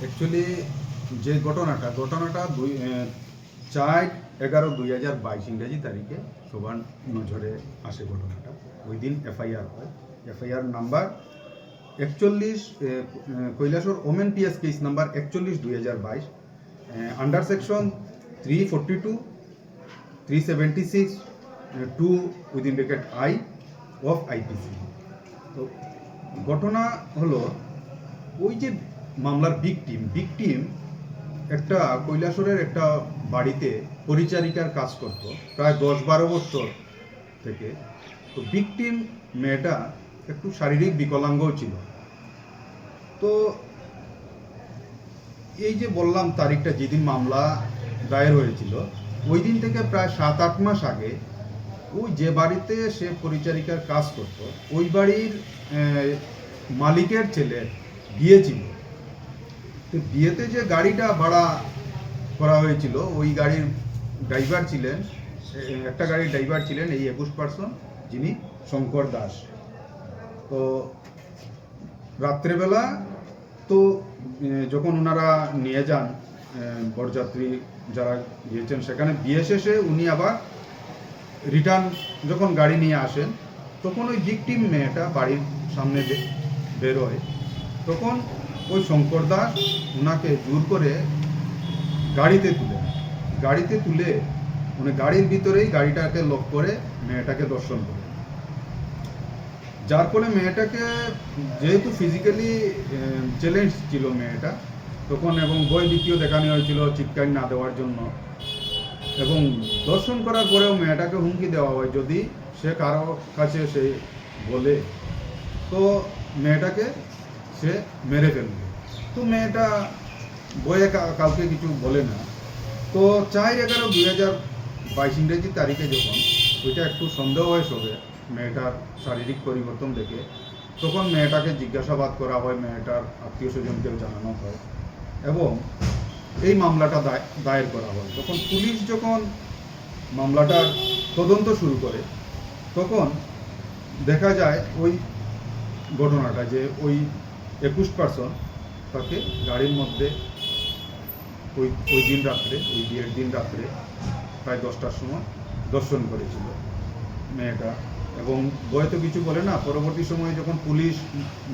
Actually যে ঘটনাটা 4/11/2022 ইংরেজি তারিখে সবার নজরে আসে ঘটনাটা। ওই দিন এফআইআর হয়। FIR number 41 Kailashahar women PS case number 41/2022 under section 342 376 2 within bracket I of IPC. তো ঘটনা হলো ওই যে মামলার ভিকটিম একটা কৈলাসরের একটা বাড়িতে পরিচারিকার কাজ করত প্রায় 10-12 বছর থেকে। তো ভিকটিম মেয়েটা একটু শারীরিক বিকলাঙ্গও ছিল। তো এই যে বললাম তারিখটা যেদিন মামলা দায়ের হয়েছিল, ওই দিন থেকে প্রায় 7-8 মাস আগে ওই যে বাড়িতে সে পরিচারিকার কাজ করত ওই বাড়ির মালিকের ছেলের বিয়ে ছিল। তো বিয়েতে যে গাড়িটা ভাড়া করা হয়েছিল ওই গাড়ির ড্রাইভার ছিলেন, একটা গাড়ির ড্রাইভার ছিলেন এই 21 পার্সন, যিনি শঙ্কর দাস। তো রাত্রেবেলা তো যখন ওনারা নিয়ে যান বরযাত্রী যারা গিয়েছেন সেখানে, বিয়ে শেষে উনি আবার রিটার্ন যখন গাড়ি নিয়ে আসেন তখন ওই ভিকটিম মেয়েটা বাড়ির সামনে বেরোয়। তখন ওই শঙ্কর দাস ওনাকে জোর করে গাড়িতে তুলে উনি গাড়ির ভিতরেই গাড়িটাকে লক করে মেয়েটাকে দর্শন করে। যার ফলে মেয়েটাকে, যেহেতু ফিজিক্যালি চ্যালেঞ্জ ছিল মেয়েটা তখন, এবং ভয় ভীতিও দেখানো হয়েছিল চিৎকার না দেওয়ার জন্য, এবং দর্শন করার পরেও মেয়েটাকে হুমকি দেওয়া হয় যদি সে কারো কাছে সে বলে তো মেয়েটাকে সে মেরে ফেলবে। তো মেয়েটা বয়ে কাউকে কিছু বলে না। তো 4/11/2022 ইংরেজি তারিখে যখন ওইটা একটু সন্দেহ হয় সবে মেয়েটার শারীরিক পরিবর্তন দেখে, তখন মেয়েটাকে জিজ্ঞাসাবাদ করা হয়, মেয়েটার আত্মীয় স্বজনকেও জানানো হয় এবং এই মামলাটা দায়ের করা হয়। তখন পুলিশ যখন মামলাটার তদন্ত শুরু করে তখন দেখা যায় ওই ঘটনাটা যে ওই 21 পার্সন তাকে গাড়ির মধ্যে ওই দিন রাত্রে, ওই বিয়ের দিন রাত্রে প্রায় 10টার সময় দর্শন করেছিল মেয়েটা, এবং বয়তো কিছু বলে না। পরবর্তী সময়ে যখন পুলিশ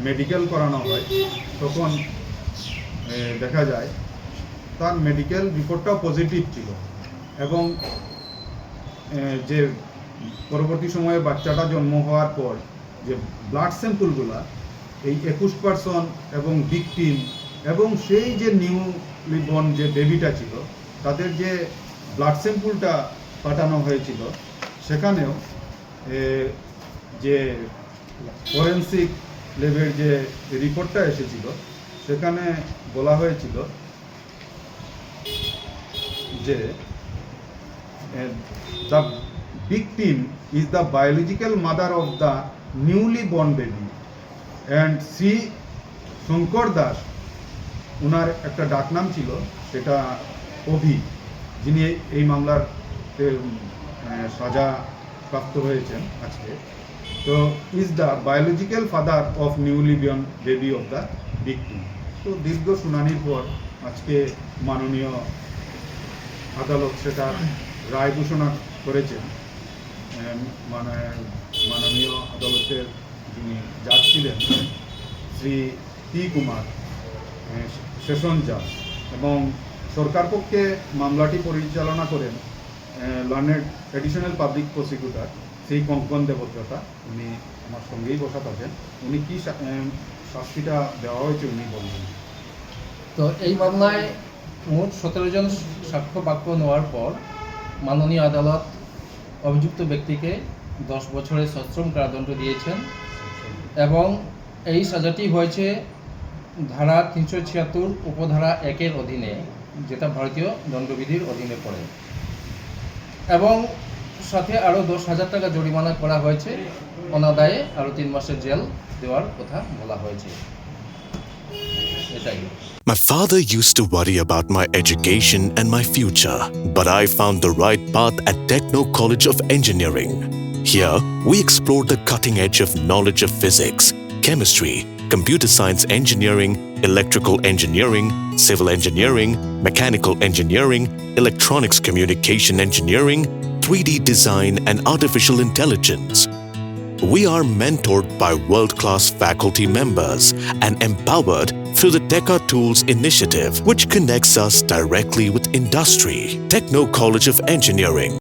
মেডিকেল করানো হয় তখন দেখা যায় তার মেডিকেল রিপোর্টটাও পজিটিভ ছিল, এবং যে পরবর্তী সময়ে বাচ্চাটা জন্ম হওয়ার পর যে ব্লাড স্যাম্পলগুলা এই 21 পার্সন এবং ভিকটিম এবং সেই যে নিউলি বর্ন যে বেবিটা ছিল তাদের যে ব্লাড স্যাম্পলটা পাঠানো হয়েছিল সেখানেও যে ফরেন্সিক ল্যাবের যে রিপোর্টটা এসেছিল সেখানে বলা হয়েছিল যে the victim is the biological mother of the newly born baby and Shri Shankar Das, ওনার একটা ডাকনাম ছিল সেটা অভি, যিনি এই মামলার সাজা প্রাপ্ত হয়েছেন আজকে। তো is the biological father of newly born baby of the victim. তো দীর্ঘ শুনানির পর আজকে মাননীয় আদালত সেটা রায় ঘোষণা করেছেন। মাননীয় আদালতের যিনি জাজ ছিলেন শ্রী পি কুমার সেশন জাজ, এবং সরকার পক্ষে মামলাটি পরিচালনা করেন learned additional public prosecutor Shri Kankan Debabrata. উনি আমার সঙ্গেই বসা থাকেন। উনি কি শাস্তিটা দেওয়া হয়েছে উনি বলবেন। তো এই মামলায় মোট 17 জন সাক্ষ্য বাক্য নেওয়ার পর মাননীয় আদালত অভিযুক্ত ব্যক্তিকে 10 বছরের সশ্রম কারাদণ্ড দিয়েছেন, এবং এই সাজাটি হয়েছে ধারা 376 উপধারা 1-এর অধীনে, যেটা ভারতীয় দণ্ডবিধির অধীনে পড়ে, এবং সাথে আরও 10,000 টাকা জরিমানা করা হয়েছে। অনাদায়ে আরও 3 মাসের জেল দেওয়ার কথা বলা হয়েছে। এটাই। My father used to worry about my education and my future, but I found the right path at Techno College of Engineering. Here, we explore the cutting edge of knowledge of physics, chemistry, computer science engineering, electrical engineering, civil engineering, mechanical engineering, electronics communication engineering, 3D design, and artificial intelligence. We are mentored by world-class faculty members and empowered through the Teka Tools initiative, which connects us directly with industry. Techno College of Engineering.